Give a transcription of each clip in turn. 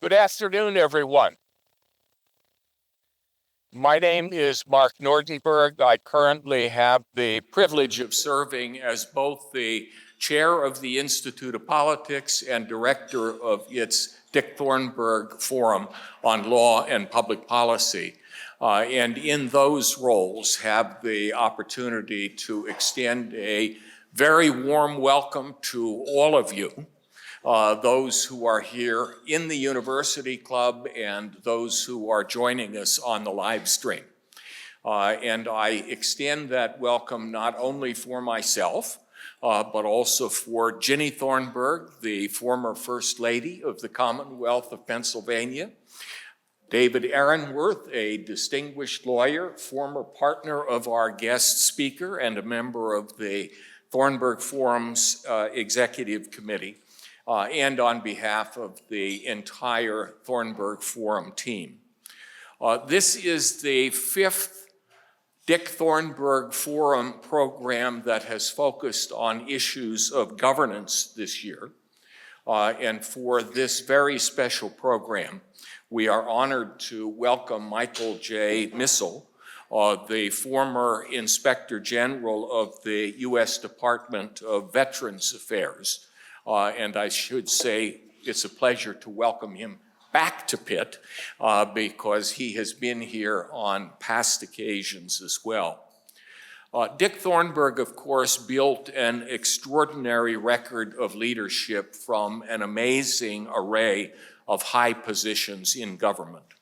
Good afternoon, everyone. My name is Mark Nordenberg. I currently have the privilege of serving as both the chair of the Institute of Politics and director of its Dick Thornburgh Forum on Law and Public Policy. And in those roles have the opportunity to extend a very warm welcome to all of you. Those who are here in the University Club and those who are joining us on the live stream. And I extend that welcome not only for myself, but also for Ginny Thornburgh, the former First Lady of the Commonwealth of Pennsylvania, David Aaronworth, a distinguished lawyer, former partner of our guest speaker and a member of the Thornburgh Forum's Executive Committee, and on behalf of the entire Thornburgh Forum team. This is the fifth Dick Thornburgh Forum program that has focused on issues of governance this year. And for this very special program, we are honored to welcome Michael J. Missal, the former Inspector General of the U.S. Department of Veterans Affairs. And I should say it's a pleasure to welcome him back to Pitt because he has been here on past occasions as well. Dick Thornburgh, of course, built an extraordinary record of leadership from an amazing array of high positions in government.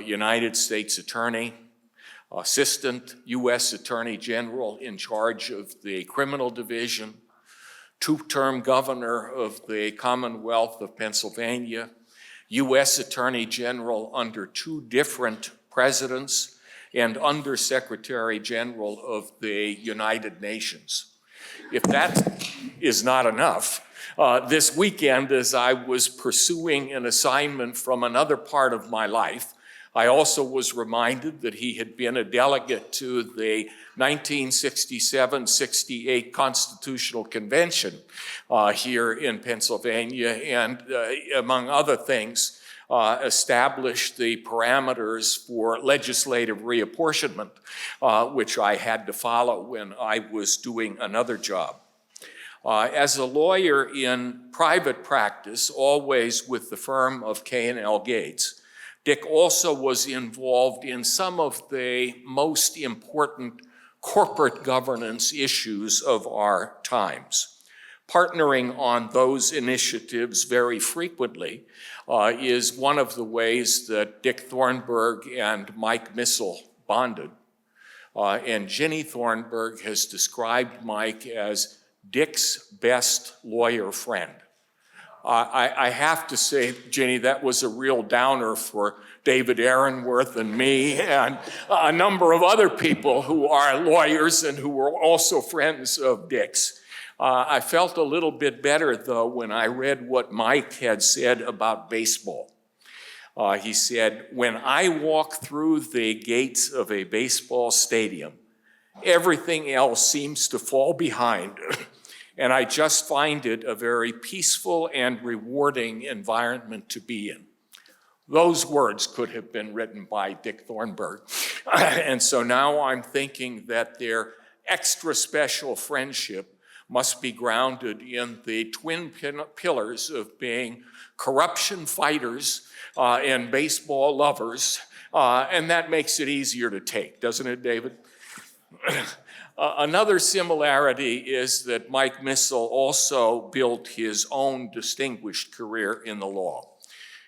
United States Attorney, Assistant U.S. Attorney General in charge of the Criminal Division, two-term governor of the Commonwealth of Pennsylvania, U.S. Attorney General under two different presidents, and Undersecretary General of the United Nations. If that is not enough, this weekend, as I was pursuing an assignment from another part of my life, I also was reminded that he had been a delegate to the 1967-68 Constitutional Convention here in Pennsylvania, and among other things, established the parameters for legislative reapportionment, which I had to follow when I was doing another job. As a lawyer in private practice, always with the firm of K&L Gates, Dick also was involved in some of the most important corporate governance issues of our times. Partnering on those initiatives very frequently is one of the ways that Dick Thornburgh and Mike Missal bonded. And Ginny Thornburgh has described Mike as Dick's best lawyer friend. I have to say, Ginny, that was a real downer for David Aaronworth and me and a number of other people who are lawyers and who were also friends of Dick's. I felt a little bit better, though, when I read what Mike had said about baseball. He said, "When I walk through the gates of a baseball stadium, everything else seems to fall behind." And I just find it a very peaceful and rewarding environment to be in. Those words could have been written by Dick Thornburgh. And so now I'm thinking that their extra special friendship must be grounded in the twin pillars of being corruption fighters and baseball lovers. And that makes it easier to take, doesn't it, David? Another similarity is that Mike Missal also built his own distinguished career in the law.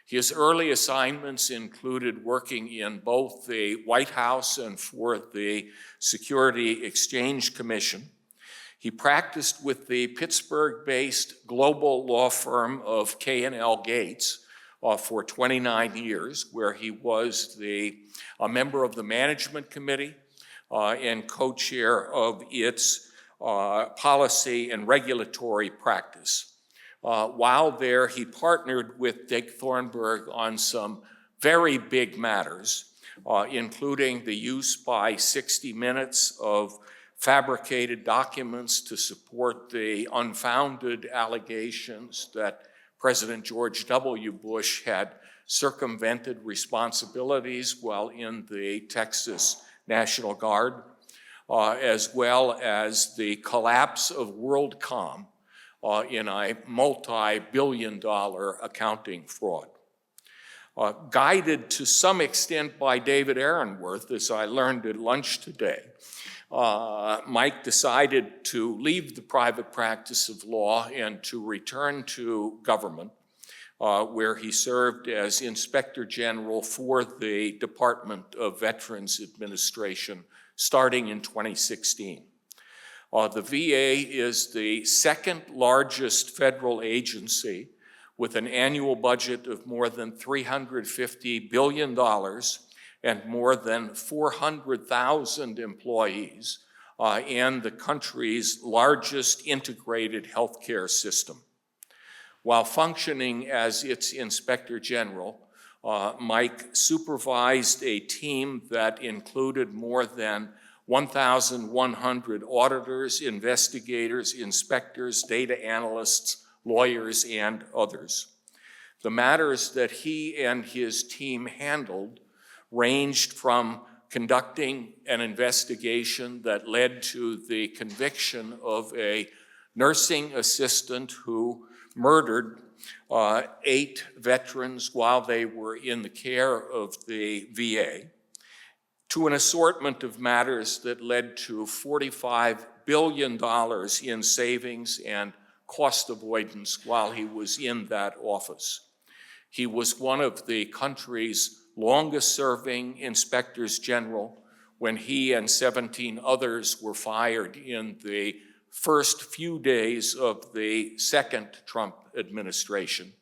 His early assignments included working in both the White House and for the Security Exchange Commission. He practiced with the Pittsburgh-based global law firm of K&L Gates for 29 years, where he was a member of the management committee, and co-chair of its policy and regulatory practice. While there, he partnered with Dick Thornburgh on some very big matters, including the use by 60 Minutes of fabricated documents to support the unfounded allegations that President George W. Bush had circumvented responsibilities while in the Texas National Guard, as well as the collapse of WorldCom in a multi-billion-dollar accounting fraud. Guided to some extent by David Aaronworth, as I learned at lunch today, Mike decided to leave the private practice of law and to return to government, where he served as Inspector General for the Department of Veterans Administration starting in 2016. The VA is the second largest federal agency with an annual budget of more than $350 billion and more than 400,000 employees, and the country's largest integrated healthcare system. While functioning as its Inspector General, Mike supervised a team that included more than 1,100 auditors, investigators, inspectors, data analysts, lawyers, and others. The matters that he and his team handled ranged from conducting an investigation that led to the conviction of a nursing assistant who murdered 8 veterans while they were in the care of the VA, to an assortment of matters that led to $45 billion in savings and cost avoidance while he was in that office. He was one of the country's longest-serving inspectors general when he and 17 others were fired in the first few days of the second Trump administration.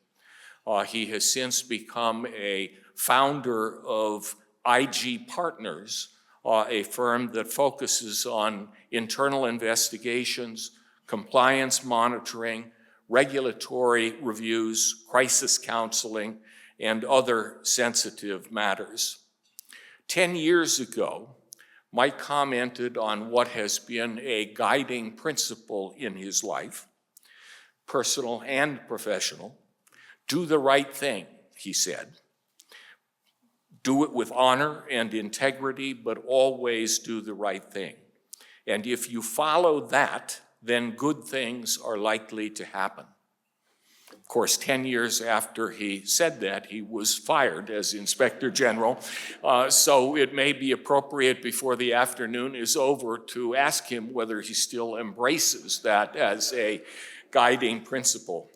He has since become a founder of IG Partners, a firm that focuses on internal investigations, compliance monitoring, regulatory reviews, crisis counseling, and other sensitive matters. 10 years ago, Mike commented on what has been a guiding principle in his life, personal and professional. Do the right thing, he said. Do it with honor and integrity, but always do the right thing. And if you follow that, then good things are likely to happen. Of course, 10 years after he said that, he was fired as Inspector General. So it may be appropriate before the afternoon is over to ask him whether he still embraces that as a guiding principle.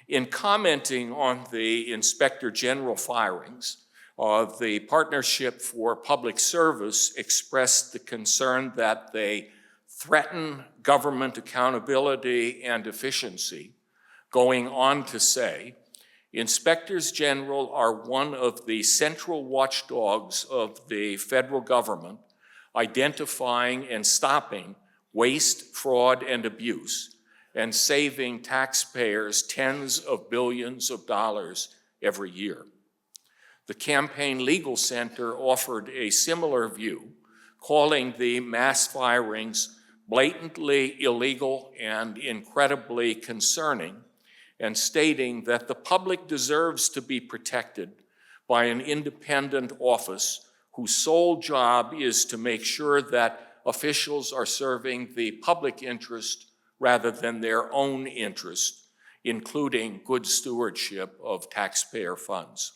In commenting on the Inspector General firings, the Partnership for Public Service expressed the concern that they threaten government accountability and efficiency, going on to say, inspectors general are one of the central watchdogs of the federal government, identifying and stopping waste, fraud, and abuse, and saving taxpayers tens of billions of dollars every year. The Campaign Legal Center offered a similar view, calling the mass firings blatantly illegal and incredibly concerning, and stating that the public deserves to be protected by an independent office whose sole job is to make sure that officials are serving the public interest rather than their own interest, including good stewardship of taxpayer funds.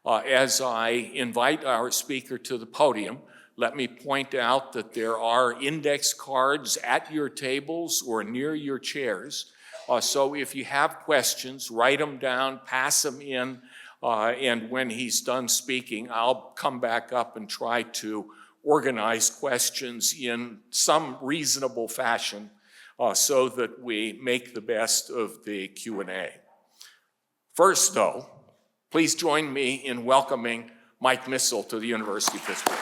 As I invite our speaker to the podium, let me point out that there are index cards at your tables or near your chairs. So if you have questions, write them down, pass them in, and when he's done speaking, I'll come back up and try to organize questions in some reasonable fashion so that we make the best of the Q&A. First, though, please join me in welcoming Mike Missal to the University of Pittsburgh.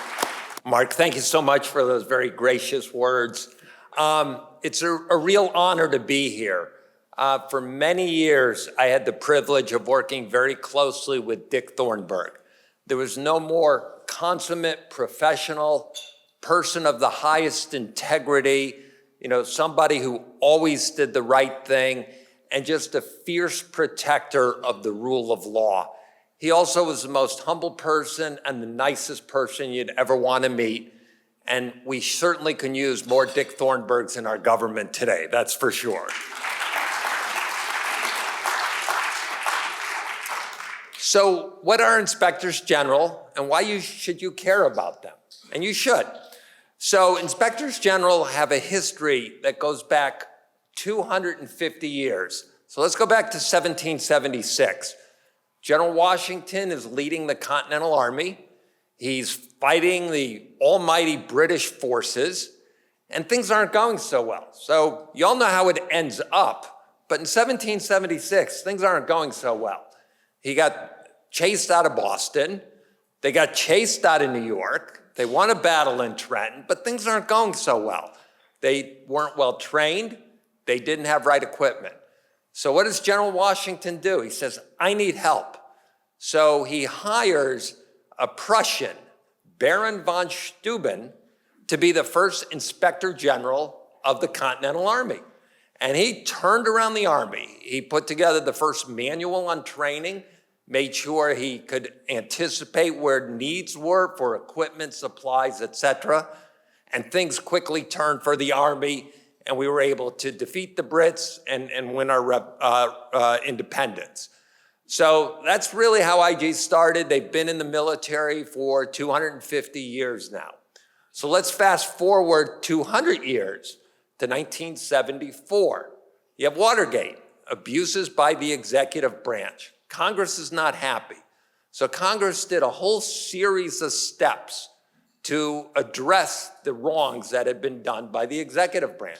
Mark, thank you so much for those very gracious words. It's a real honor to be here. For many years, I had the privilege of working very closely with Dick Thornburgh. There was no more consummate professional, person of the highest integrity, somebody who always did the right thing, and just a fierce protector of the rule of law. He also was the most humble person and the nicest person you'd ever want to meet. And we certainly can use more Dick Thornburghs in our government today, that's for sure. So what are inspectors general and why should you care about them? And you should. So inspectors general have a history that goes back 250 years. So let's go back to 1776. General Washington is leading the Continental Army. He's fighting the almighty British forces, and things aren't going so well. So you all know how it ends up, but in 1776, things aren't going so well. He got chased out of Boston. They got chased out of New York. They won a battle in Trenton, but things aren't going so well. They weren't well trained. They didn't have right equipment. So what does General Washington do? He says, I need help. So he hires a Prussian, Baron von Steuben, to be the first inspector general of the Continental Army. And he turned around the Army. He put together the first manual on training, made sure he could anticipate where needs were for equipment, supplies, etc. And things quickly turned for the Army, and we were able to defeat the Brits and win our independence. So that's really how IG started. They've been in the military for 250 years now. So let's fast forward 200 years to 1974. You have Watergate, abuses by the executive branch. Congress is not happy. So Congress did a whole series of steps to address the wrongs that had been done by the executive branch.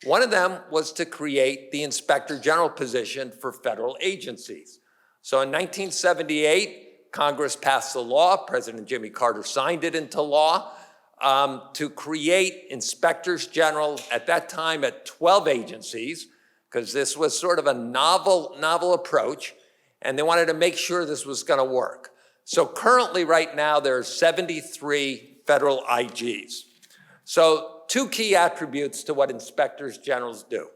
One of them was to create the Inspector General position for federal agencies. So in 1978, Congress passed the law, President Jimmy Carter signed it into law, to create inspectors general at that time at 12 agencies, because this was sort of a novel approach, and they wanted to make sure this was going to work. So currently right now there are 73 federal IGs. So two key attributes to what inspectors generals do.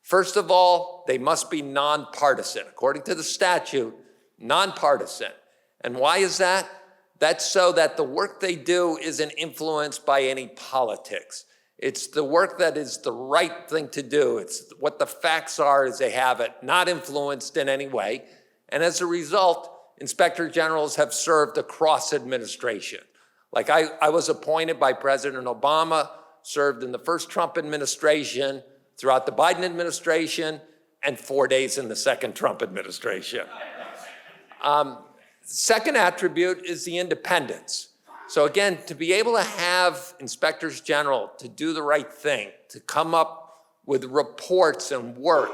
First of all, they must be nonpartisan. According to the statute, nonpartisan. And why is that? That's so that the work they do isn't influenced by any politics. It's the work that is the right thing to do. It's what the facts are as they have it, not influenced in any way. And as a result, inspector generals have served across administration. Like I was appointed by President Obama, served in the first Trump administration, throughout the Biden administration, and 4 days in the second Trump administration. Second attribute is the independence. So again, to be able to have inspectors general to do the right thing, to come up with reports and work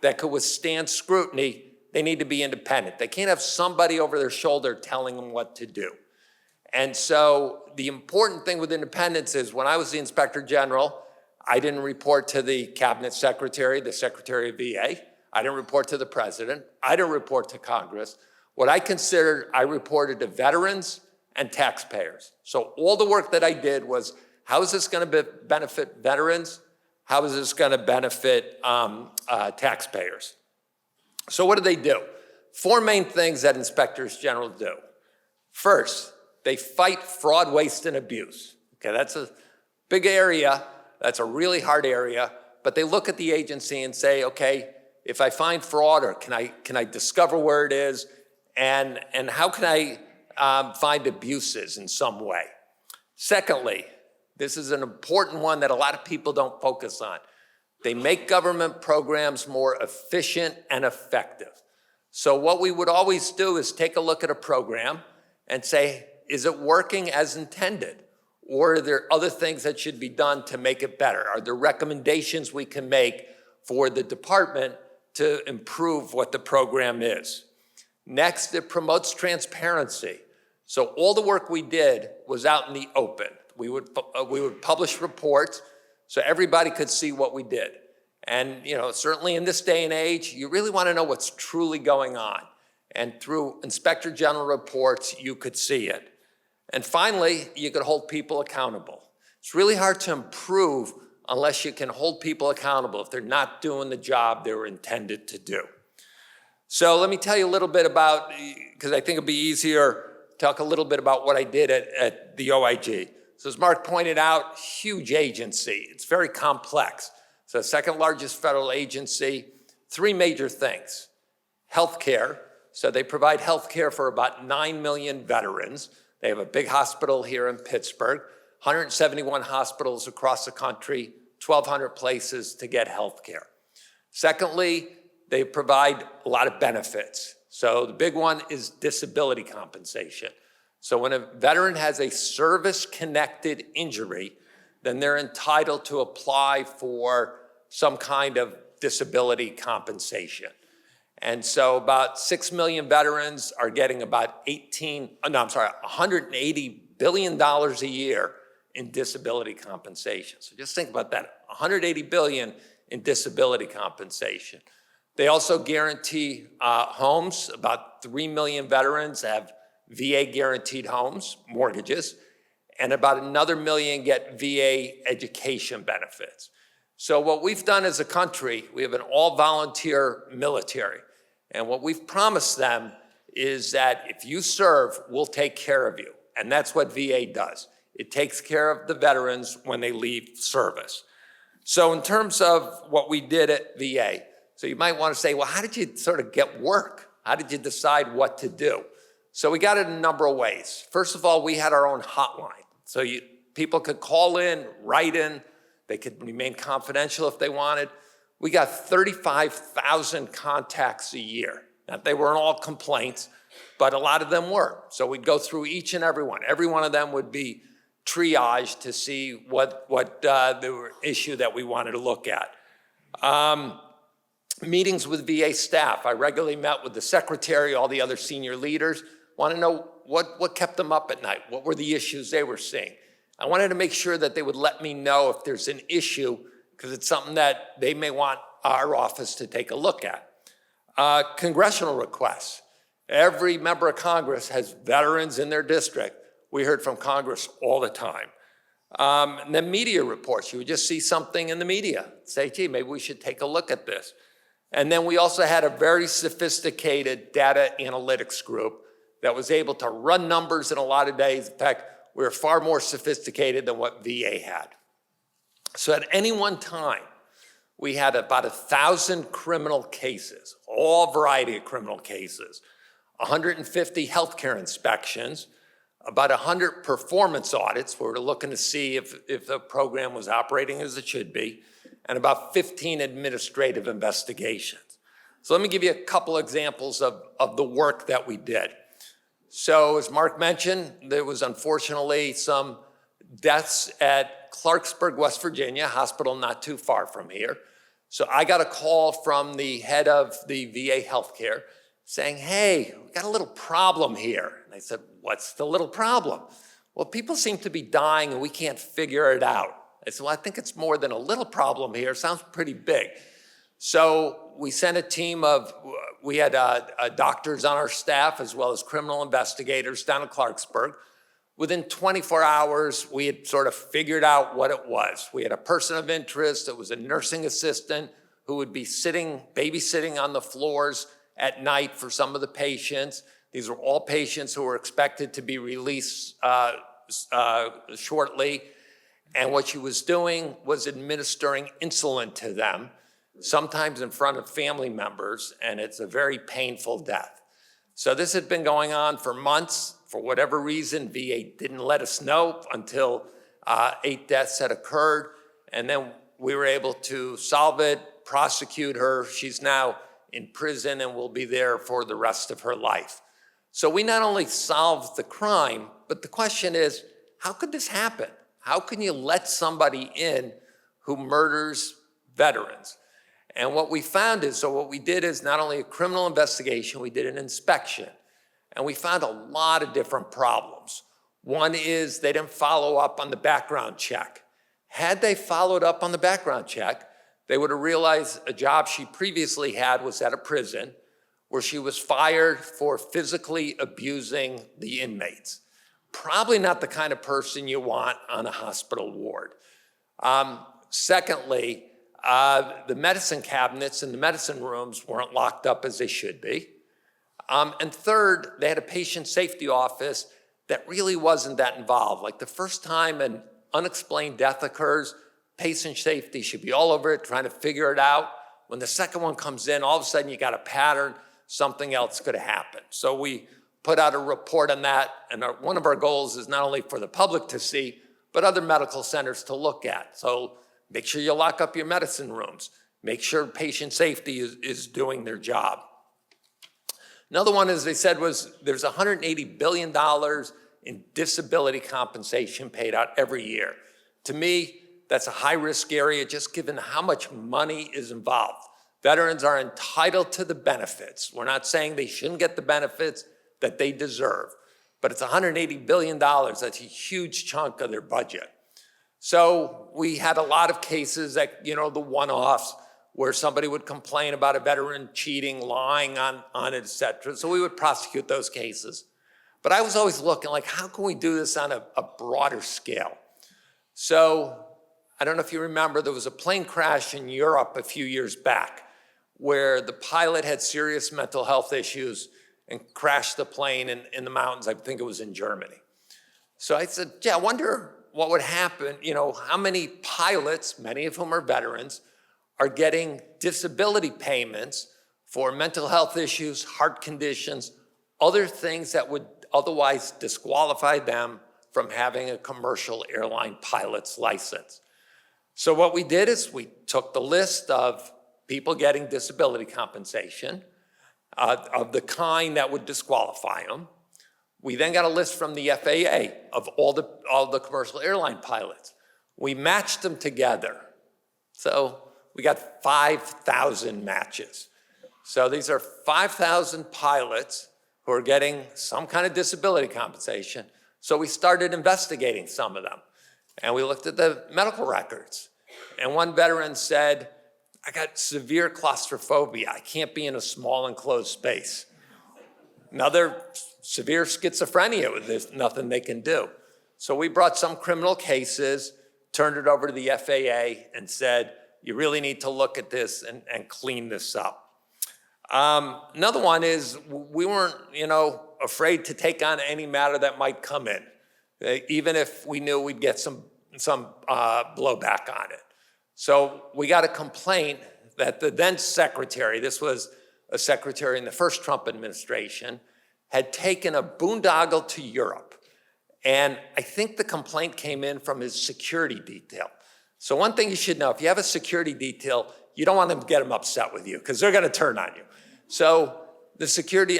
that could withstand scrutiny, they need to be independent. They can't have somebody over their shoulder telling them what to do. And so the important thing with independence is when I was the inspector general, I didn't report to the cabinet secretary, the secretary of VA. I didn't report to the president. I didn't report to Congress. What I considered, I reported to veterans and taxpayers. So all the work that I did was, how is this going to benefit veterans? How is this going to benefit taxpayers? So what do? 4 main things that inspectors general do. First, they fight fraud, waste, and abuse. Okay, that's a big area. That's a really hard area, but they look at the agency and say, okay, if I find fraud, or can I discover where it is, and how can I find abuses in some way? Secondly, this is an important one that a lot of people don't focus on. They make government programs more efficient and effective. So what we would always do is take a look at a program and say, is it working as intended? Or are there other things that should be done to make it better? Are there recommendations we can make for the department to improve what the program is? Next, it promotes transparency. So all the work we did was out in the open. We would publish reports so everybody could see what we did. And certainly in this day and age, you really want to know what's truly going on. And through Inspector General reports, you could see it. And finally, you could hold people accountable. It's really hard to improve unless you can hold people accountable if they're not doing the job they were intended to do. So let me tell you a little bit about, because I think it'll be easier, talk a little bit about what I did at the OIG. So as Mark pointed out, huge agency. It's very complex. So the second largest federal agency, three major things. Healthcare. So they provide healthcare for about 9 million veterans. They have a big hospital here in Pittsburgh, 171 hospitals across the country, 1,200 places to get healthcare. Secondly, they provide a lot of benefits. So the big one is disability compensation. So when a veteran has a service-connected injury, then they're entitled to apply for some kind of disability compensation. And so about 6 million veterans are getting about $180 billion a year in disability compensation. So just think about that, $180 billion in disability compensation. They also guarantee homes. About 3 million veterans have VA guaranteed homes, mortgages, and about another million get VA education benefits. So what we've done as a country, we have an all-volunteer military. And what we've promised them is that if you serve, we'll take care of you. And that's what VA does. It takes care of the veterans when they leave service. So in terms of what we did at VA, so you might want to say, well, how did you sort of get work? How did you decide what to do? So we got it in a number of ways. First of all, we had our own hotline. So people could call in, write in, they could remain confidential if they wanted. We got 35,000 contacts a year. Now, they weren't all complaints, but a lot of them were. So we'd go through each and every one. Every one of them would be triaged to see what the issue that we wanted to look at. Meetings with VA staff. I regularly met with the secretary, all the other senior leaders. Want to know what kept them up at night. What were the issues they were seeing? I wanted to make sure that they would let me know if there's an issue, because it's something that they may want our office to take a look at. Congressional requests. Every member of Congress has veterans in their district. We heard from Congress all the time. And then media reports. You would just see something in the media. Say, gee, maybe we should take a look at this. And then we also had a very sophisticated data analytics group that was able to run numbers in a lot of days. In fact, we were far more sophisticated than what VA had. So at any one time, we had about 1,000 criminal cases, all variety of criminal cases, 150 healthcare inspections, about 100 performance audits where we're looking to see if the program was operating as it should be, and about 15 administrative investigations. So let me give you a couple examples of the work that we did. So as Mark mentioned, there was unfortunately some deaths at Clarksburg, West Virginia, hospital not too far from here. So I got a call from the head of the VA healthcare saying, hey, we got a little problem here. And I said, what's the little problem? Well, people seem to be dying and we can't figure it out. I said, well, I think it's more than a little problem here. It sounds pretty big. So we sent a team we had doctors on our staff as well as criminal investigators down at Clarksburg. Within 24 hours, we had sort of figured out what it was. We had a person of interest. It was a nursing assistant who would be babysitting on the floors at night for some of the patients. These were all patients who were expected to be released shortly. And what she was doing was administering insulin to them, sometimes in front of family members, and it's a very painful death. So this had been going on for months. For whatever reason, VA didn't let us know until 8 deaths had occurred, and then we were able to solve it, prosecute her. She's now in prison and will be there for the rest of her life. So we not only solved the crime, but the question is, how could this happen? How can you let somebody in who murders veterans? And what we found is, so what we did is not only a criminal investigation, we did an inspection. And we found a lot of different problems. One is they didn't follow up on the background check. Had they followed up on the background check, they would have realized a job she previously had was at a prison where she was fired for physically abusing the inmates. Probably not the kind of person you want on a hospital ward. Secondly, the medicine cabinets in the medicine rooms weren't locked up as they should be. And third, they had a patient safety office that really wasn't that involved. Like the first time an unexplained death occurs, patient safety should be all over it, trying to figure it out. When the second one comes in, all of a sudden you got a pattern, something else could happen. So we put out a report on that, and one of our goals is not only for the public to see, but other medical centers to look at. So make sure you lock up your medicine rooms. Make sure patient safety is doing their job. Another one, as they said, was there's $180 billion in disability compensation paid out every year. To me, that's a high-risk area, just given how much money is involved. Veterans are entitled to the benefits. We're not saying they shouldn't get the benefits that they deserve, but it's $180 billion. That's a huge chunk of their budget. So we had a lot of cases that, the one-offs, where somebody would complain about a veteran cheating, lying on it, et cetera. So we would prosecute those cases. But I was always looking like, how can we do this on a broader scale? So I don't know if you remember, there was a plane crash in Europe a few years back where the pilot had serious mental health issues and crashed the plane in the mountains. I think it was in Germany. So I said, I wonder what would happen, how many pilots, many of whom are veterans, are getting disability payments for mental health issues, heart conditions, other things that would otherwise disqualify them from having a commercial airline pilot's license. So what we did is we took the list of people getting disability compensation of the kind that would disqualify them. We then got a list from the FAA of all the commercial airline pilots. We matched them together. So we got 5,000 matches. So these are 5,000 pilots who are getting some kind of disability compensation. So we started investigating some of them. And we looked at the medical records. And one veteran said, I got severe claustrophobia. I can't be in a small enclosed space. Another, severe schizophrenia. There's nothing they can do. So we brought some criminal cases, turned it over to the FAA, and said, you really need to look at this and clean this up. Another one is we weren't, afraid to take on any matter that might come in, even if we knew we'd get some blowback on it. So we got a complaint that the then secretary, this was a secretary in the first Trump administration, had taken a boondoggle to Europe. And I think the complaint came in from his security detail. So one thing you should know, if you have a security detail, you don't want them to get them upset with you because they're going to turn on you. So the security,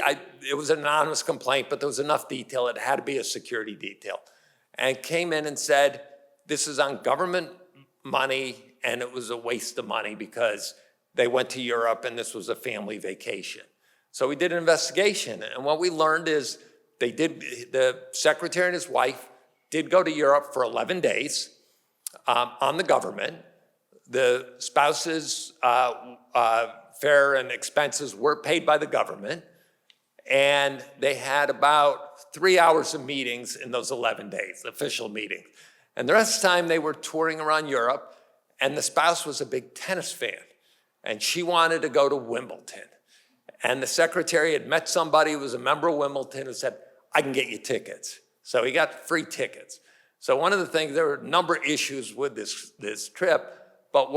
it was an anonymous complaint, but there was enough detail. It had to be a security detail. And came in and said, this is on government money, and it was a waste of money because they went to Europe and this was a family vacation. So we did an investigation. And what we learned is the secretary and his wife did go to Europe for 11 days. On the government. The spouse's fare and expenses were paid by the government, and they had about 3 hours of meetings in those 11 days, official meetings. And the rest of the time they were touring around Europe, and the spouse was a big tennis fan, and she wanted to go to Wimbledon. And the secretary had met somebody who was a member of Wimbledon who said, I can get you tickets. So he got free tickets. So one of the things, there were a number of issues with this trip, but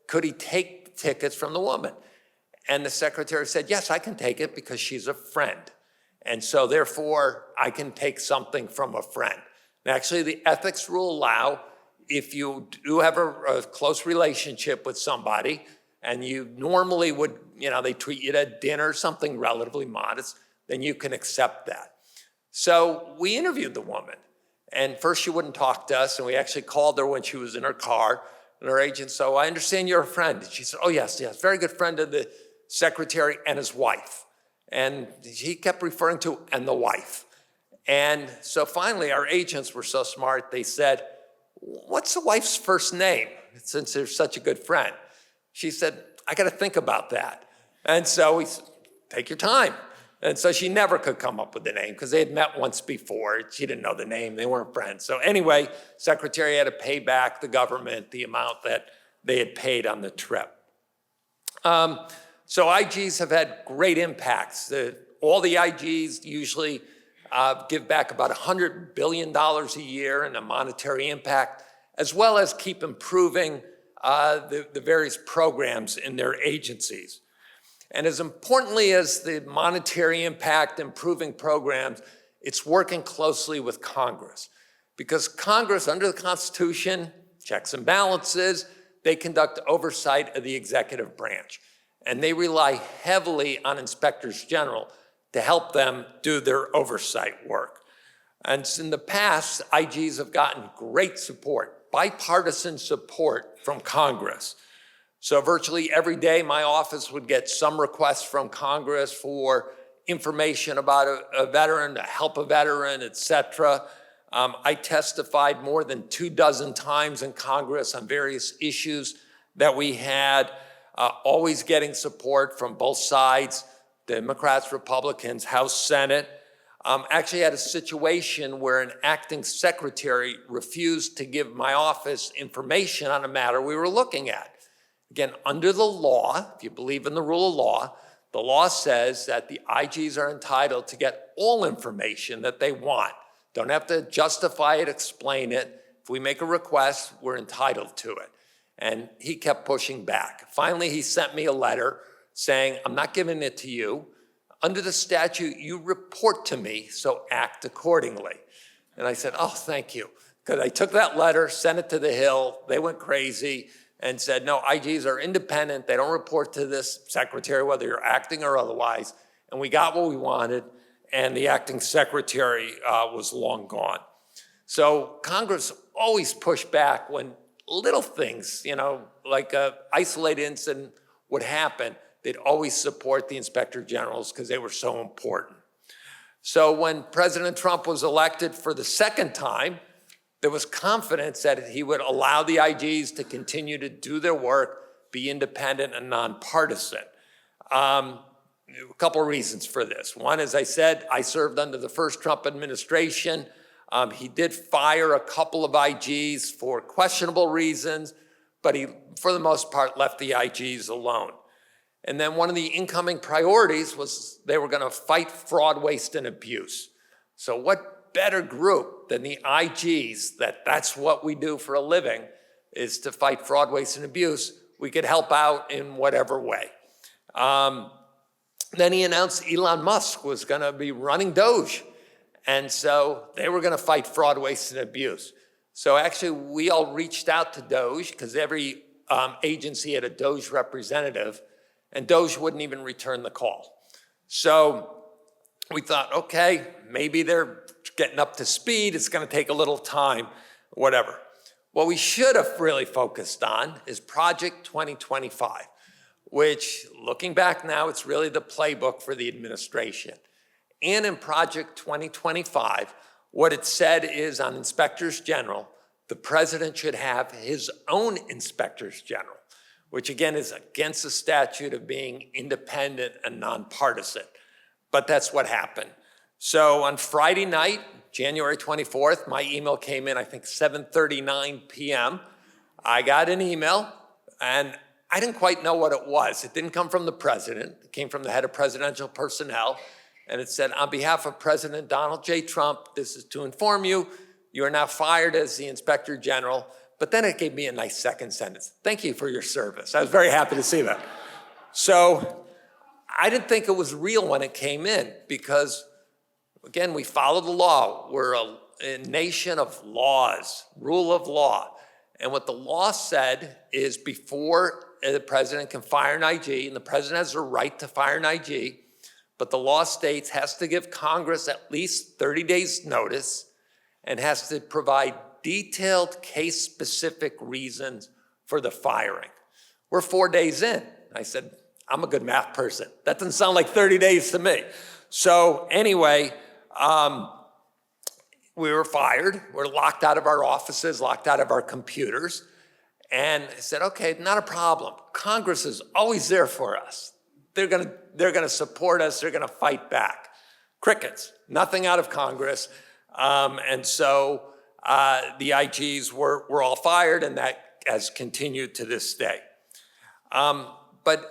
could he take tickets from the woman? And the secretary said, yes, I can take it because she's a friend. And so therefore, I can take something from a friend. And actually, the ethics rule allow, if you do have a close relationship with somebody, and you normally would, they treat you to dinner, something relatively modest, then you can accept that. So we interviewed the woman. And first she wouldn't talk to us, and we actually called her when she was in her car, and her agent, so I understand you're a friend. And she said, oh yes, very good friend of the secretary and his wife. And he kept referring to, and the wife. And so finally, our agents were so smart, they said, what's the wife's first name, since they're such a good friend? She said, I got to think about that. And so we said, take your time. And so she never could come up with the name because they had met once before. She didn't know the name. They weren't friends. So anyway, secretary had to pay back the government the amount that they had paid on the trip. So IGs have had great impacts. all the IGs usually give back about $100 billion a year in a monetary impact, as well as keep improving the various programs in their agencies. And as importantly as the monetary impact improving programs, it's working closely with Congress. Because Congress, under the Constitution, checks and balances, they conduct oversight of the executive branch. And they rely heavily on inspectors general to help them do their oversight work. And in the past, IGs have gotten great support, bipartisan support from Congress. So virtually every day, my office would get some requests from Congress for information about a veteran, to help a veteran, et cetera. I testified more than 24 times in Congress on various issues that we had, always getting support from both sides, Democrats, Republicans, House, Senate. Actually had a situation where an acting secretary refused to give my office information on a matter we were looking at. Again, under the law, if you believe in the rule of law, the law says that the IGs are entitled to get all information that they want. Don't have to justify it, explain it. If we make a request, we're entitled to it. And he kept pushing back. Finally, he sent me a letter saying, I'm not giving it to you. Under the statute, you report to me, so act accordingly. And I said, oh, thank you. Because I took that letter, sent it to the Hill. They went crazy and said, no, IGs are independent. They don't report to this secretary, whether you're acting or otherwise. And we got what we wanted, and the acting secretary was long gone. So Congress always pushed back when little things, like an isolated incident would happen. They'd always support the inspector generals because they were so important. So when President Trump was elected for the second time, there was confidence that he would allow the IGs to continue to do their work, be independent and nonpartisan. A couple of reasons for this. One, as I said, I served under the first Trump administration. He did fire a couple of IGs for questionable reasons, but he, for the most part, left the IGs alone. And then one of the incoming priorities was they were going to fight fraud, waste, and abuse. So what better group than the IGs, that's what we do for a living, is to fight fraud, waste, and abuse. We could help out in whatever way. Then he announced Elon Musk was going to be running Doge. And so they were going to fight fraud, waste, and abuse. So actually, we all reached out to Doge because every agency had a Doge representative, and Doge wouldn't even return the call. So we thought, okay, maybe they're getting up to speed. It's going to take a little time, whatever. What we should have really focused on is Project 2025, which, looking back now, it's really the playbook for the administration. And in Project 2025, what it said is on inspectors general, the president should have his own inspectors general, which again is against the statute of being independent and nonpartisan. But that's what happened. So on Friday night, January 24th, my email came in, I think 7:39 p.m. I got an email, and I didn't quite know what it was. It didn't come from the president. It came from the head of presidential personnel. And it said, on behalf of President Donald J. Trump, this is to inform you, you are now fired as the Inspector General. But then it gave me a nice second sentence. Thank you for your service. I was very happy to see that. So I didn't think it was real when it came in because, again, we follow the law. We're a nation of laws, rule of law. And what the law said is before the president can fire an IG, and the president has a right to fire an IG, but the law states has to give Congress at least 30 days notice and has to provide detailed case-specific reasons for the firing. We're 4 days in. I said, I'm a good math person. That doesn't sound like 30 days to me. So anyway, we were fired. We're locked out of our offices, locked out of our computers. And I said, okay, not a problem. Congress is always there for us. They're gonna support us. They're gonna fight back. Crickets, nothing out of Congress. And so the IGs were all fired, and that has continued to this day. But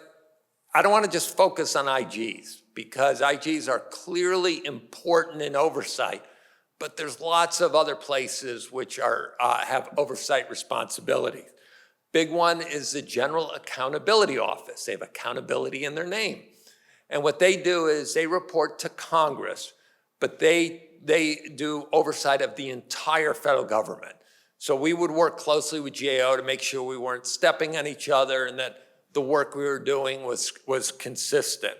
I don't want to just focus on IGs because IGs are clearly important in oversight, but there's lots of other places which are have oversight responsibilities. Big one is the General Accountability Office. They have accountability in their name. And what they do is they report to Congress, but they do oversight of the entire federal government. So we would work closely with GAO to make sure we weren't stepping on each other and that the work we were doing was consistent.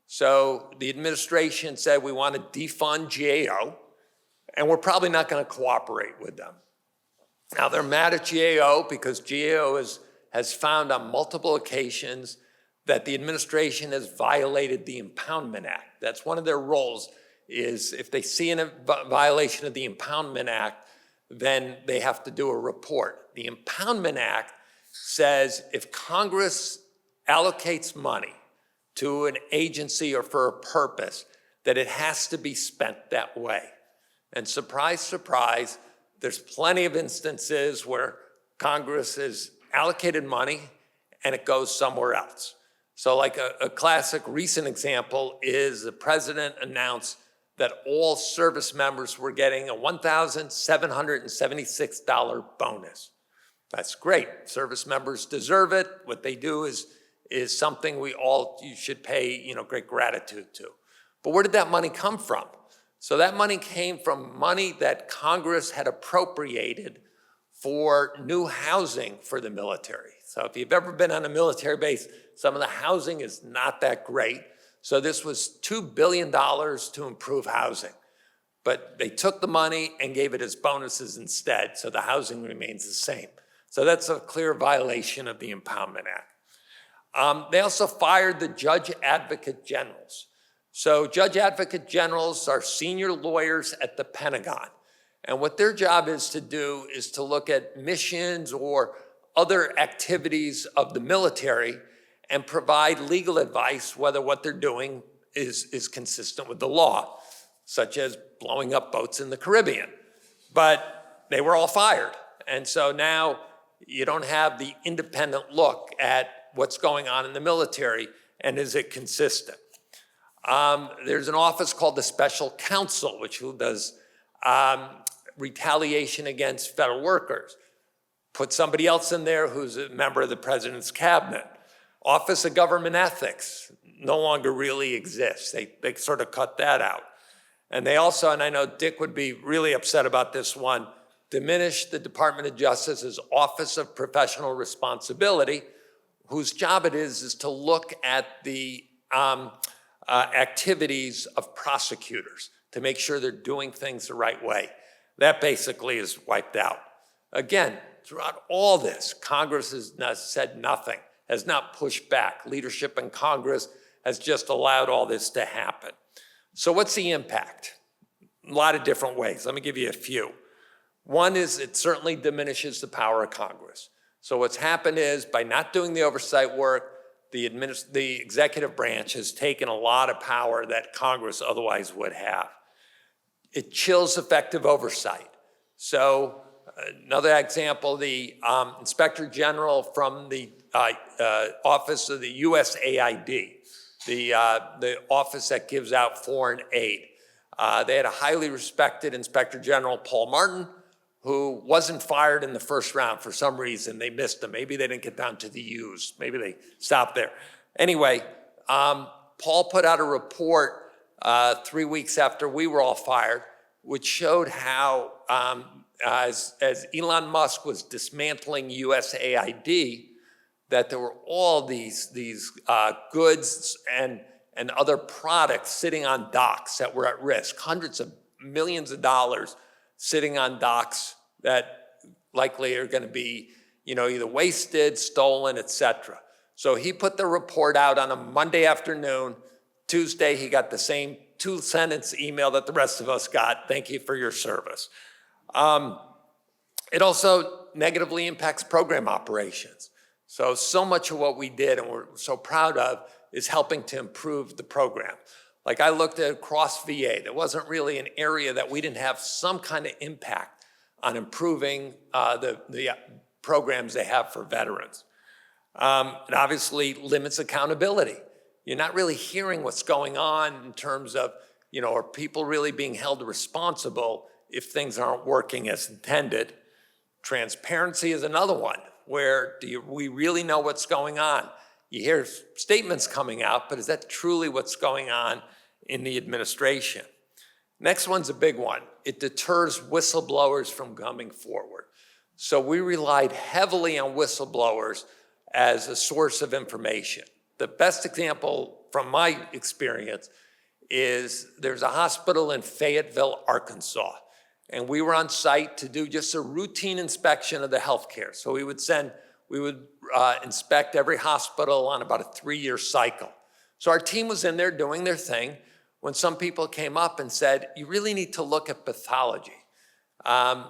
So the administration said we want to defund GAO, and we're probably not going to cooperate with them. Now they're mad at GAO because GAO has found on multiple occasions that the administration has violated the Impoundment Act. That's one of their roles, is if they see a violation of the Impoundment Act, then they have to do a report. The Impoundment Act says if Congress allocates money to an agency or for a purpose, that it has to be spent that way. And surprise, surprise, there's plenty of instances where Congress has allocated money and it goes somewhere else. So like a classic recent example is the president announced that all service members were getting a $1,776 bonus. That's great. Service members deserve it. What they do is something you should pay, great gratitude to. But where did that money come from? So that money came from money that Congress had appropriated for new housing for the military. So if you've ever been on a military base, some of the housing is not that great. So this was $2 billion to improve housing. But they took the money and gave it as bonuses instead, so the housing remains the same. So that's a clear violation of the Impoundment Act. They also fired the judge advocate generals. So judge advocate generals are senior lawyers at the Pentagon. And what their job is to do is to look at missions or other activities of the military and provide legal advice whether what they're doing is consistent with the law, such as blowing up boats in the Caribbean. But they were all fired. And so now you don't have the independent look at what's going on in the military and is it consistent. There's an office called the Special Counsel, who does retaliation against federal workers. Put somebody else in there who's a member of the president's cabinet. Office of Government Ethics no longer really exists. They sort of cut that out. And they also, and I know Dick would be really upset about this one, diminished the Department of Justice's Office of Professional Responsibility, whose job it is to look at the activities of prosecutors to make sure they're doing things the right way. That basically is wiped out. Again, throughout all this, Congress has said nothing, has not pushed back. Leadership in Congress has just allowed all this to happen. So what's the impact? A lot of different ways. Let me give you a few. One is it certainly diminishes the power of Congress. So what's happened is by not doing the oversight work, the executive branch has taken a lot of power that Congress otherwise would have. It chills effective oversight. So another example, the Inspector General from the Office of the USAID, the office that gives out foreign aid. They had a highly respected Inspector General, Paul Martin, who wasn't fired in the first round for some reason. They missed him. Maybe they didn't get down to the U's. Maybe they stopped there. Anyway, Paul put out a report 3 weeks after we were all fired, which showed how as Elon Musk was dismantling USAID, that there were all these goods and other products sitting on docks that were at risk, hundreds of millions of dollars sitting on docks that likely are going to be, either wasted, stolen, etc. So he put the report out on a Monday afternoon. Tuesday, he got the same 2-sentence email that the rest of us got. Thank you for your service. It also negatively impacts program operations. So much of what we did and we're so proud of is helping to improve the program. Like I looked at across VA, there wasn't really an area that we didn't have some kind of impact on improving the programs they have for veterans. It obviously limits accountability. you're not really hearing what's going on in terms of, are people really being held responsible if things aren't working as intended? Transparency is another one, where we really know what's going on? You hear statements coming out, but is that truly what's going on in the administration? Next one's a big one. It deters whistleblowers from coming forward. So we relied heavily on whistleblowers as a source of information. The best example from my experience is there's a hospital in Fayetteville, Arkansas, and we were on site to do just a routine inspection of the healthcare. So we would inspect every hospital on about a 3-year cycle. So our team was in there doing their thing when some people came up and said, you really need to look at pathology.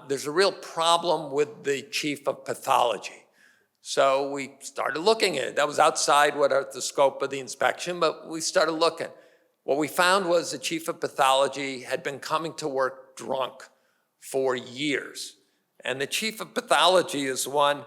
There's a real problem with the chief of pathology. So we started looking at it. That was outside the scope of the inspection, but we started looking. What we found was the chief of pathology had been coming to work drunk for years. And the chief of pathology is one,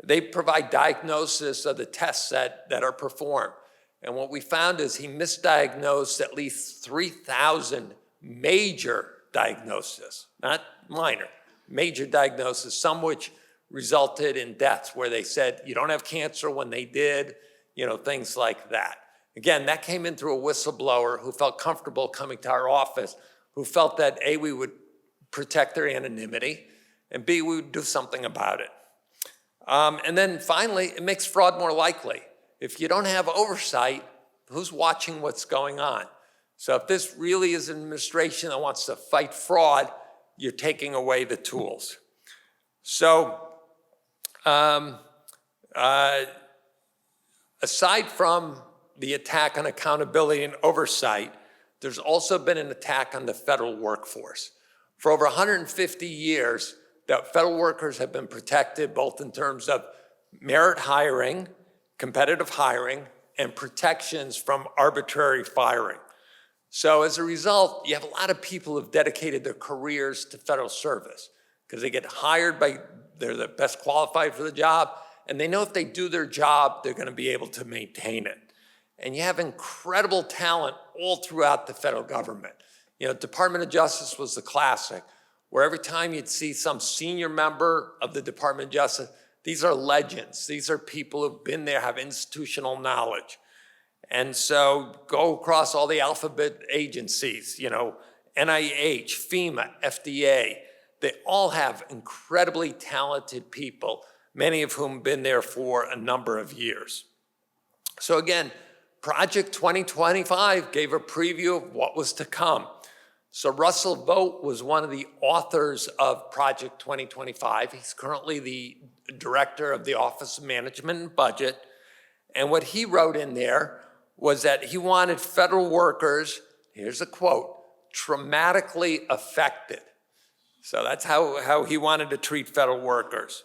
they provide diagnosis of the tests that are performed. And what we found is he misdiagnosed at least 3,000 major diagnoses, not minor, major diagnoses, some which resulted in deaths where they said, you don't have cancer when they did, things like that. Again, that came in through a whistleblower who felt comfortable coming to our office, who felt that A, we would protect their anonymity, and B, we would do something about it. And then finally, it makes fraud more likely. If you don't have oversight, who's watching what's going on? So if this really is an administration that wants to fight fraud, you're taking away the tools. So aside from the attack on accountability and oversight, there's also been an attack on the federal workforce. For over 150 years, the federal workers have been protected both in terms of merit hiring, competitive hiring, and protections from arbitrary firing. So as a result, you have a lot of people who have dedicated their careers to federal service because they get hired they're the best qualified for the job, and they know if they do their job, they're going to be able to maintain it. And you have incredible talent all throughout the federal government. Department of Justice was the classic, where every time you'd see some senior member of the Department of Justice, these are legends. These are people who've been there, have institutional knowledge. And so go across all the alphabet agencies, NIH, FEMA, FDA, they all have incredibly talented people, many of whom have been there for a number of years. So again, Project 2025 gave a preview of what was to come. So Russell Vogt was one of the authors of Project 2025. He's currently the director of the Office of Management and Budget. And what he wrote in there was that he wanted federal workers, here's a quote, traumatically affected. So that's how he wanted to treat federal workers.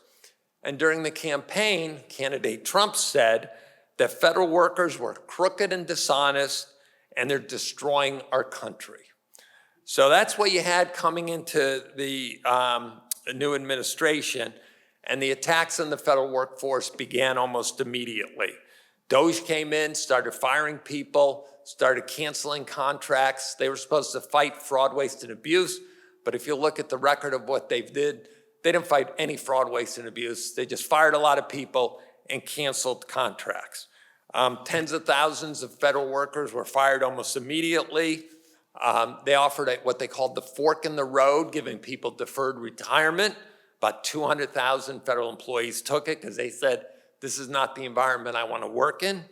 And during the campaign, candidate Trump said that federal workers were crooked and dishonest, and they're destroying our country. So that's what you had coming into the new administration, and the attacks on the federal workforce began almost immediately. DOJ came in, started firing people, started canceling contracts. They were supposed to fight fraud, waste, and abuse, but if you look at the record of what they didn't fight any fraud, waste, and abuse. They just fired a lot of people and canceled contracts. Tens of thousands of federal workers were fired almost immediately. They offered what they called the fork in the road, giving people deferred retirement. About 200,000 federal employees took it because they said, this is not the environment I want to work in.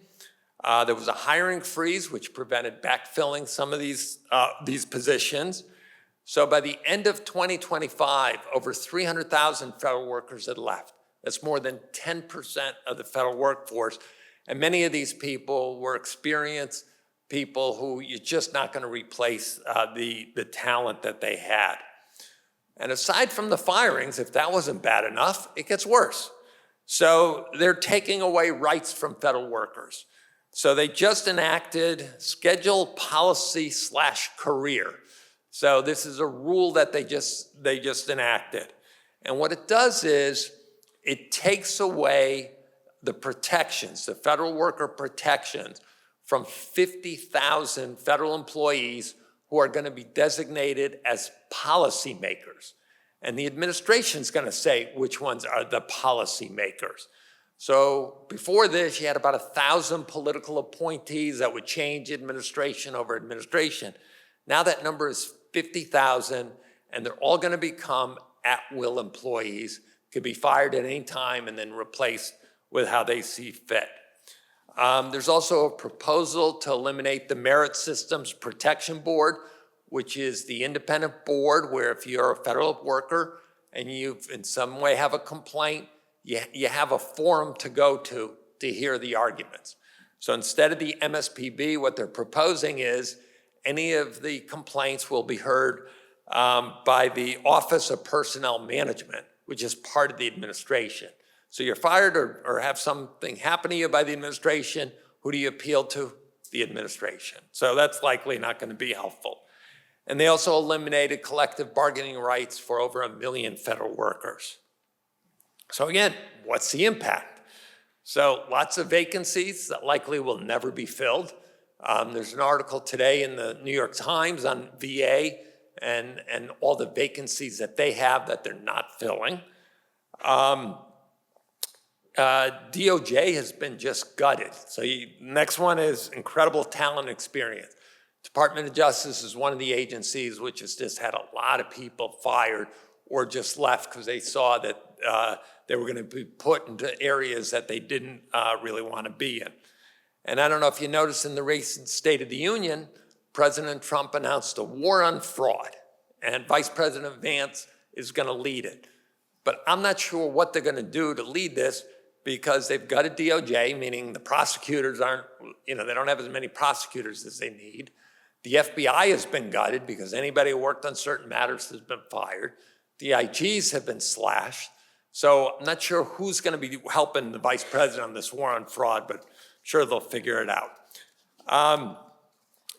There was a hiring freeze, which prevented backfilling some of these positions. So by the end of 2025, over 300,000 federal workers had left. That's more than 10% of the federal workforce. And many of these people were experienced people who you're just not going to replace the talent that they had. And aside from the firings, if that wasn't bad enough, it gets worse. So they're taking away rights from federal workers. So they just enacted schedule policy/career. So this is a rule that they just enacted. And what it does is it takes away the protections, the federal worker protections from 50,000 federal employees who are going to be designated as policymakers. And the administration's going to say which ones are the policymakers. So before this, you had about 1,000 political appointees that would change administration over administration. Now that number is 50,000, and they're all going to become at-will employees, could be fired at any time and then replaced with how they see fit. There's also a proposal to eliminate the Merit Systems Protection Board, which is the independent board where if you're a federal worker and you in some way have a complaint, you have a forum to go to hear the arguments. So instead of the MSPB, what they're proposing is any of the complaints will be heard by the Office of Personnel Management, which is part of the administration. So you're fired or have something happen to you by the administration, who do you appeal to? The administration. So that's likely not going to be helpful. And they also eliminated collective bargaining rights for over 1 million federal workers. So again, what's the impact? So lots of vacancies that likely will never be filled. There's an article today in the New York Times on VA and all the vacancies that they have that they're not filling. DOJ has been just gutted. So next one is incredible talent and experience. Department of Justice is one of the agencies which has just had a lot of people fired or just left because they saw that they were going to be put into areas that they didn't really want to be in. And I don't know if you noticed in the recent State of the Union, President Trump announced a war on fraud, and Vice President Vance is going to lead it. But I'm not sure what they're going to do to lead this because they've got a DOJ, meaning the prosecutors aren't, they don't have as many prosecutors as they need. The FBI has been gutted because anybody who worked on certain matters has been fired. The IGs have been slashed. So I'm not sure who's going to be helping the vice president on this war on fraud, but I'm sure they'll figure it out.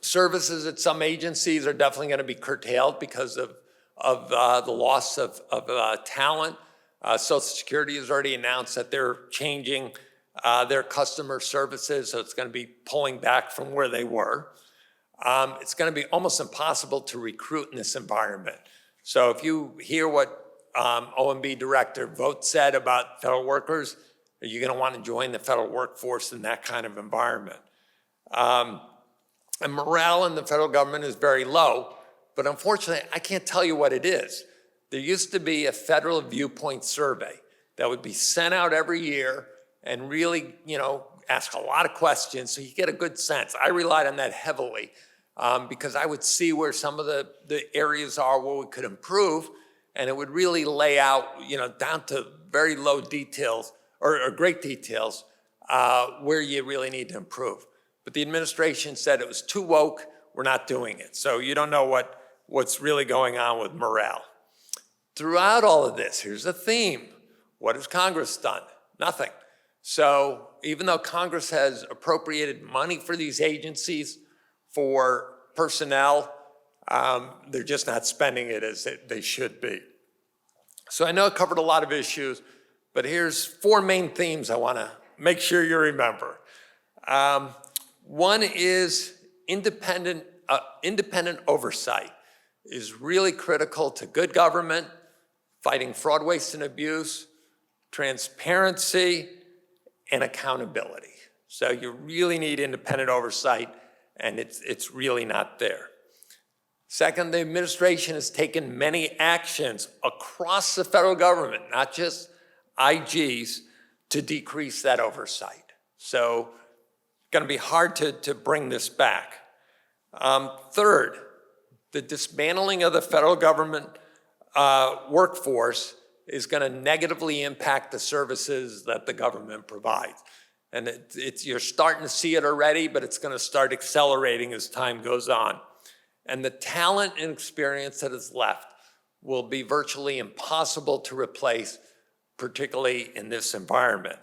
Services at some agencies are definitely going to be curtailed because of the loss of talent. Social Security has already announced that they're changing their customer services, so it's going to be pulling back from where they were. It's going to be almost impossible to recruit in this environment. So if you hear what OMB Director Vogt said about federal workers, are you going to want to join the federal workforce in that kind of environment? And morale in the federal government is very low, but unfortunately, I can't tell you what it is. There used to be a federal viewpoint survey that would be sent out every year and really, ask a lot of questions so you get a good sense. I relied on that heavily because I would see where some of the areas are where we could improve, and it would really lay out, down to very low details or great details where you really need to improve. But the administration said it was too woke, we're not doing it. So you don't know what's really going on with morale. Throughout all of this, here's the theme. What has Congress done? Nothing. So even though Congress has appropriated money for these agencies for personnel, they're just not spending it as they should be. So I know I covered a lot of issues, but here's 4 main themes I want to make sure you remember. One is independent oversight is really critical to good government, fighting fraud, waste, and abuse, transparency, and accountability. So you really need independent oversight, and it's really not there. Second, the administration has taken many actions across the federal government, not just IGs, to decrease that oversight. So it's going to be hard to bring this back. Third, the dismantling of the federal government workforce is going to negatively impact the services that the government provides. And you're starting to see it already, but it's going to start accelerating as time goes on. And the talent and experience that is left will be virtually impossible to replace, particularly in this environment.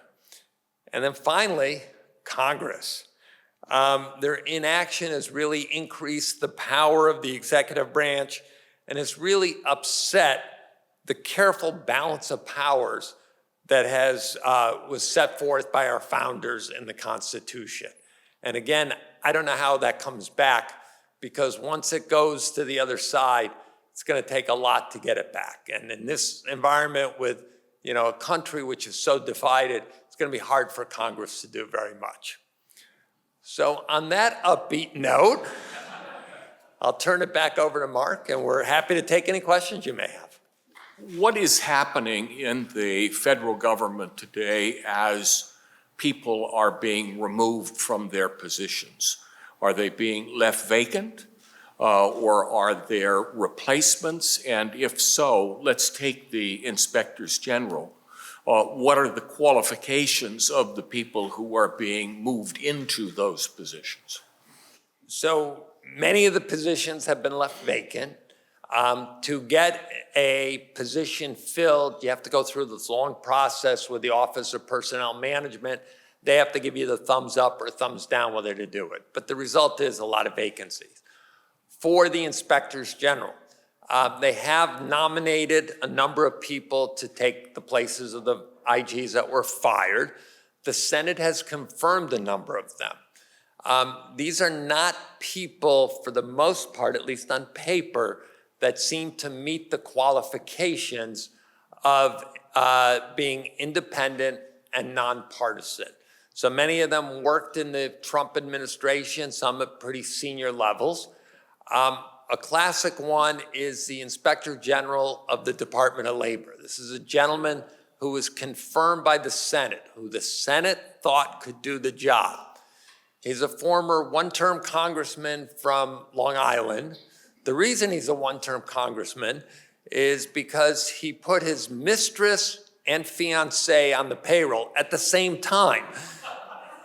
And then finally, Congress. Their inaction has really increased the power of the executive branch and has really upset the careful balance of powers that was set forth by our founders in the Constitution. And again, I don't know how that comes back, because once it goes to the other side, it's going to take a lot to get it back. And in this environment with, a country which is so divided, it's going to be hard for Congress to do very much. So on that upbeat note, I'll turn it back over to Mark, and we're happy to take any questions you may have. What is happening in the federal government today as people are being removed from their positions? Are they being left vacant, or are there replacements? And if so, let's take the inspectors general. What are the qualifications of the people who are being moved into those positions? So many of the positions have been left vacant. To get a position filled, you have to go through this long process with the Office of Personnel Management. They have to give you the thumbs up or thumbs down whether to do it. But the result is a lot of vacancies. For the inspectors general, they have nominated a number of people to take the places of the IGs that were fired. The Senate has confirmed a number of them. These are not people, for the most part, at least on paper, that seem to meet the qualifications of being independent and nonpartisan. So many of them worked in the Trump administration, some at pretty senior levels. A classic one is the Inspector General of the Department of Labor. This is a gentleman who was confirmed by the Senate, who the Senate thought could do the job. He's a former one-term congressman from Long Island. The reason he's a one-term congressman is because he put his mistress and fiance on the payroll at the same time.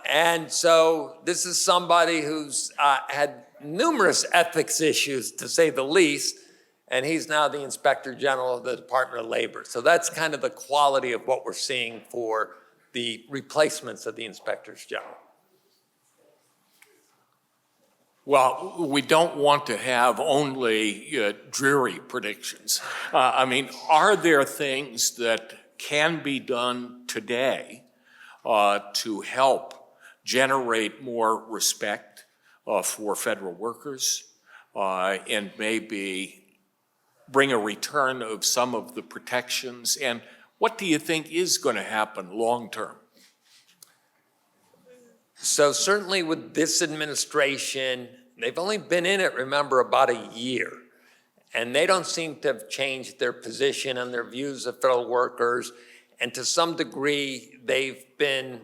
And so this is somebody who's had numerous ethics issues, to say the least, and he's now the Inspector General of the Department of Labor. So that's kind of the quality of what we're seeing for the replacements of the Inspectors General. Well, we don't want to have only dreary predictions. Are there things that can be done today to help generate more respect for federal workers and maybe bring a return of some of the protections? And what do you think is going to happen long term? So certainly with this administration, they've only been in it, remember, about a year. And they don't seem to have changed their position and their views of federal workers. And to some degree, they've been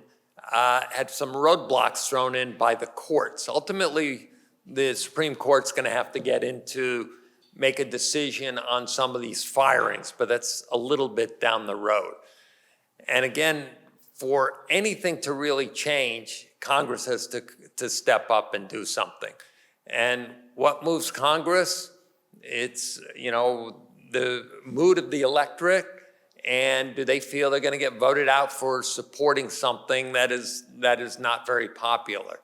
had some roadblocks thrown in by the courts. Ultimately, the Supreme Court's going to have to get into make a decision on some of these firings, but that's a little bit down the road. And again, for anything to really change, Congress has to step up and do something. And what moves Congress? It's, the mood of the electorate, and do they feel they're going to get voted out for supporting something that is not very popular?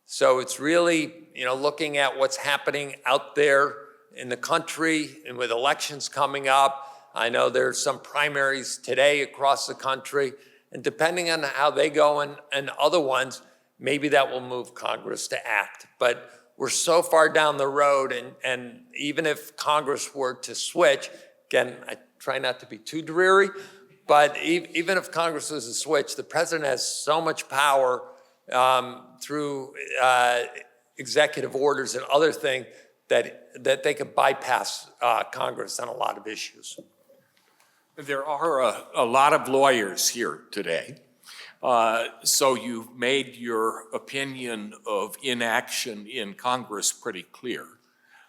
So it's really, looking at what's happening out there in the country and with elections coming up. I know there's some primaries today across the country, and depending on how they go and other ones, maybe that will move Congress to act. But we're so far down the road, and even if Congress were to switch, again, I try not to be too dreary, but even if Congress was to switch, the president has so much power through executive orders and other things that they could bypass Congress on a lot of issues. There are a lot of lawyers here today. So you've made your opinion of inaction in Congress pretty clear.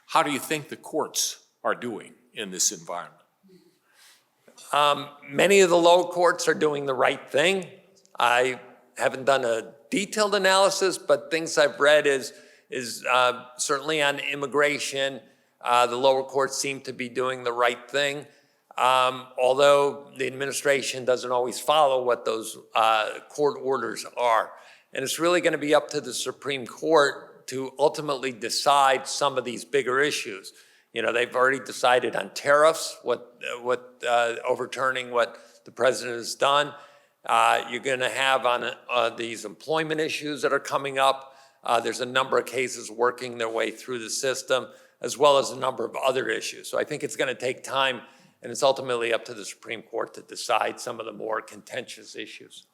How do you think the courts are doing in this environment? Many of the lower courts are doing the right thing. I haven't done a detailed analysis, but things I've read is certainly on immigration, the lower courts seem to be doing the right thing. Although the administration doesn't always follow what those court orders are. And it's really going to be up to the Supreme Court to ultimately decide some of these bigger issues. They've already decided on tariffs, overturning what the president has done. You're going to have on these employment issues that are coming up, There's a number of cases working their way through the system, as well as a number of other issues. So I think it's going to take time, and it's ultimately up to the Supreme Court to decide some of the more contentious issues.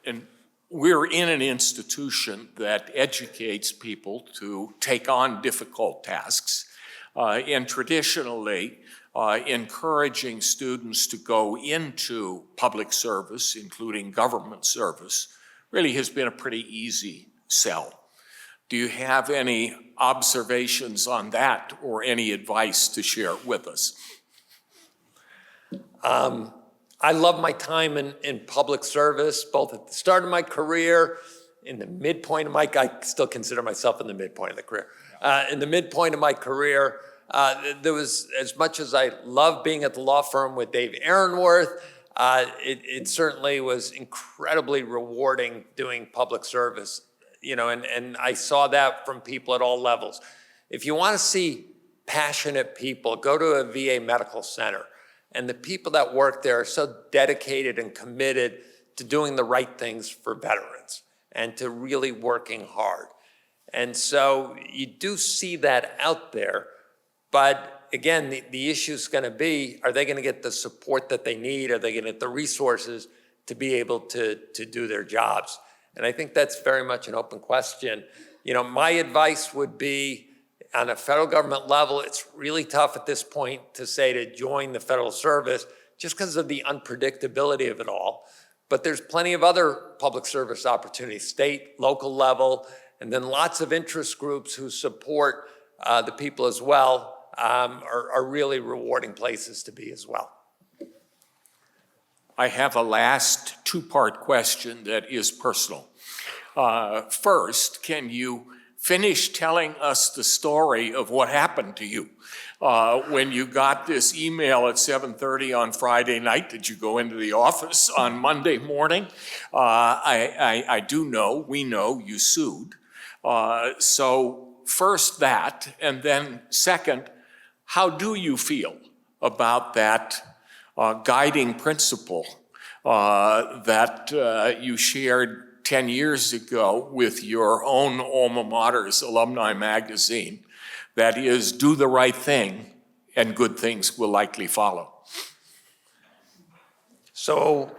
And we're in an institution that educates people to take on difficult tasks, and traditionally encouraging students to go into public service, including government service, really has been a pretty easy sell. Do you have any observations on that or any advice to share with us? I love my time in public service, both at the start of my career, in the midpoint of I still consider myself in the midpoint of the career. In the midpoint of my career, there was, as much as I love being at the law firm with Dave Aaronworth, it certainly was incredibly rewarding doing public service, and I saw that from people at all levels. If you want to see passionate people, go to a VA medical center. And the people that work there are so dedicated and committed to doing the right things for veterans and to really working hard. And so you do see that out there. But again, the issue is going to be, are they going to get the support that they need? Are they going to get the resources to be able to do their jobs? And I think that's very much an open question. My advice would be, on a federal government level, it's really tough at this point to say to join the federal service just because of the unpredictability of it all. But there's plenty of other public service opportunities, state, local level, and then lots of interest groups who support the people as well are really rewarding places to be as well. I have a last two-part question that is personal. First, can you finish telling us the story of what happened to you when you got this email at 7:30 on Friday night? Did you go into the office on Monday morning? We know you sued. So first that, and then second, how do you feel about that guiding principle that you shared 10 years ago with your own alma mater's alumni magazine, that is, do the right thing and good things will likely follow? So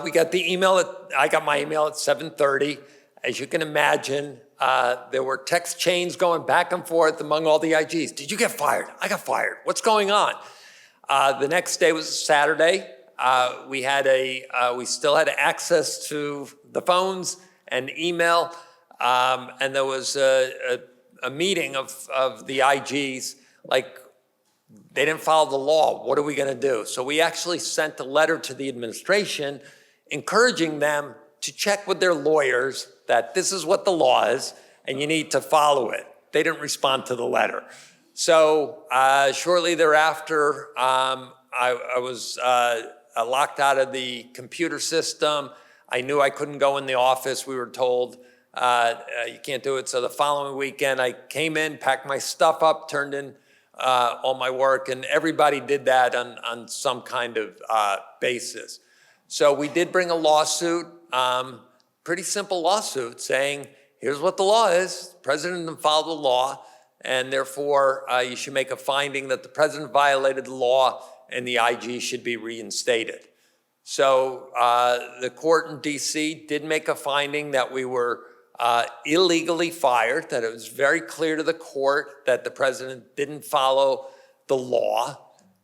we got the email, I got my email at 7:30. As you can imagine, there were text chains going back and forth among all the IGs. Did you get fired? I got fired. What's going on? The next day was Saturday. We still had access to the phones and email, and there was a meeting of the IGs, like they didn't follow the law. What are we going to do? So we actually sent a letter to the administration encouraging them to check with their lawyers that this is what the law is and you need to follow it. They didn't respond to the letter. So shortly thereafter, I was locked out of the computer system. I knew I couldn't go in the office. We were told you can't do it. So the following weekend, I came in, packed my stuff up, turned in all my work, and everybody did that on some kind of basis. So we did bring a lawsuit, pretty simple lawsuit, saying, here's what the law is. The president didn't follow the law, and therefore you should make a finding that the president violated the law and the IG should be reinstated. So the court in DC did make a finding that we were illegally fired, that it was very clear to the court that the president didn't follow the law.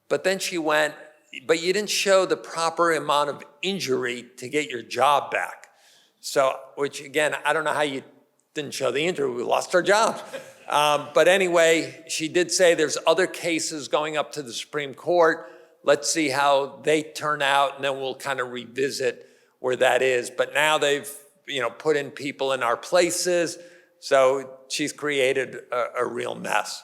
But then she went, but you didn't show the proper amount of injury to get your job back. So, which again, I don't know how you didn't show the injury. We lost our jobs. But anyway, she did say there's other cases going up to the Supreme Court. Let's see how they turn out, and then we'll kind of revisit where that is. But now they've, put in people in our places. So she's created a real mess.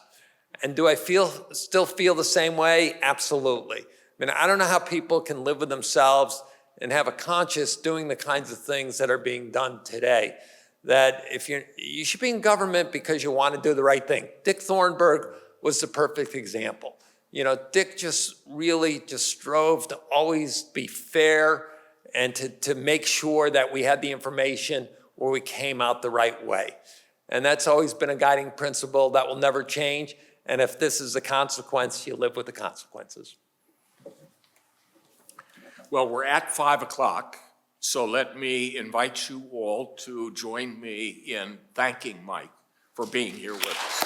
And do I still feel the same way? Absolutely. I mean, I don't know how people can live with themselves and have a conscience doing the kinds of things that are being done today. That if you should be in government because you want to do the right thing. Dick Thornburgh was the perfect example. Dick just strove to always be fair and to make sure that we had the information where we came out the right way. And that's always been a guiding principle that will never change. And if this is a consequence, you live with the consequences. Well, we're at 5 o'clock, so let me invite you all to join me in thanking Mike for being here with us.